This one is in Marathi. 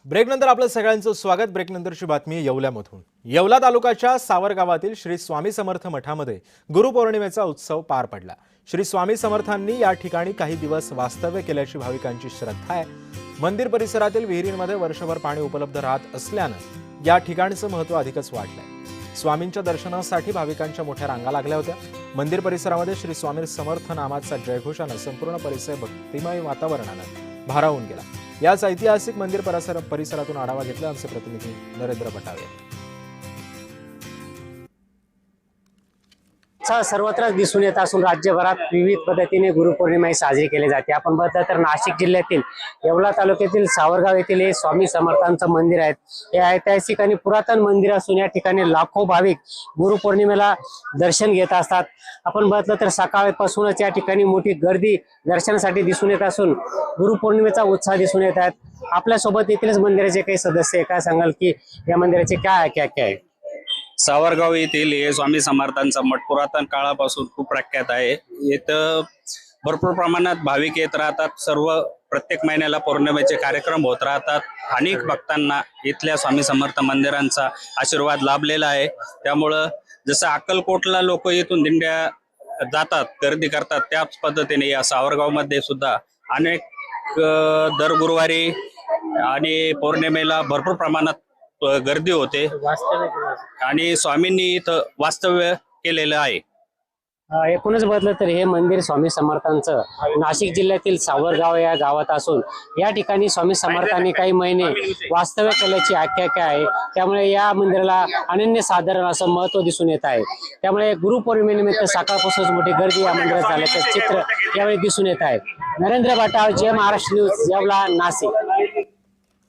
ब्रेकनंतर आपलं सगळ्यांचं स्वागत। ब्रेकनंतरची बातमी येवल्यामधून। येवला तालुक्याच्या सावर गावातील श्री स्वामी समर्थ मठामध्ये गुरुपौर्णिमेचा उत्सव पार पडला। श्री स्वामी समर्थांनी या ठिकाणी काही दिवस वास्तव्य केल्याची भाविकांची श्रद्धा आहे। मंदिर परिसरातील विहिरींमध्ये वर्षभर पाणी उपलब्ध राहत असल्याने या ठिकाणचं महत्त्व अधिकच वाढलंय। स्वामींच्या दर्शनासाठी भाविकांच्या मोठ्या रांगा लागल्या होत्या। मंदिर परिसरामध्ये श्री स्वामी समर्थ नामाचा जयघोषाने संपूर्ण परिसर भक्तिमय वातावरणाने भारावून गेला। याच ऐतिहासिक मंदिर परिसरातून आढावा घेतला आमचे प्रतिनिधी नरेंद्र बटावे। सर्वत्र दिसून येत असून राज्यभरात विविध पद्धतीने गुरुपौर्णिमा साजरी केली जाते। आपण बघता तर नाशिक जिल्ह्यातील येवला तालुक्यातील सावरगाव येथील हे स्वामी समर्थांचं मंदिर आहे। हे ऐतिहासिक आणि पुरातन मंदिर असून या ठिकाणी लाखो भाविक गुरुपौर्णिमेला दर्शन घेत असतात। आपण बघितलं तर सकाळपासूनच या ठिकाणी मोठी गर्दी दर्शनासाठी दिसून येत असून गुरुपौर्णिमेचा उत्साह दिसून येत आहे। आपल्यासोबत येथीलच मंदिराचे काही सदस्य आहे, काय सांगाल की या मंदिराचे काय आहे? सावरगाव येथील हे स्वामी समर्थांचा मठ पुरातन काळापासून खूप प्रख्यात आहे। इथं भरपूर प्रमाणात भाविक येत राहतात। प्रत्येक महिन्याला पौर्णिमेचे कार्यक्रम होत राहतात। अनेक भक्तांना इथल्या स्वामी समर्थ मंदिरांचा आशीर्वाद लाभलेला आहे। त्यामुळं जसं अक्कलकोटला लोक इथून दिंड्या जातात, गर्दी करतात, त्याच पद्धतीने या सावरगाव मध्ये सुद्धा अनेक दर गुरुवारी आणि पौर्णिमेला भरपूर प्रमाणात गर्दी होते आणि स्वामींनी इथं वास्तव्य केलेलं आहे। एकूणच बघितलं तर हे मंदिर स्वामी समर्थांचं नाशिक जिल्ह्यातील सावरगाव या गावात असून या ठिकाणी स्वामी समर्थांनी काही महिने वास्तव्य केल्याची आख्यायिका आहे। त्यामुळे या मंदिराला अनन्यसाधारण असं महत्व दिसून येत आहे। त्यामुळे गुरुपौर्णिमेनिमित्त सकाळपासूनच मोठी गर्दी या मंदिरात झाल्याचं चित्र यावेळी दिसून येत आहे। नरेंद्र बटाव, जय महाराष्ट्र न्यूज, येवला, नाशिक।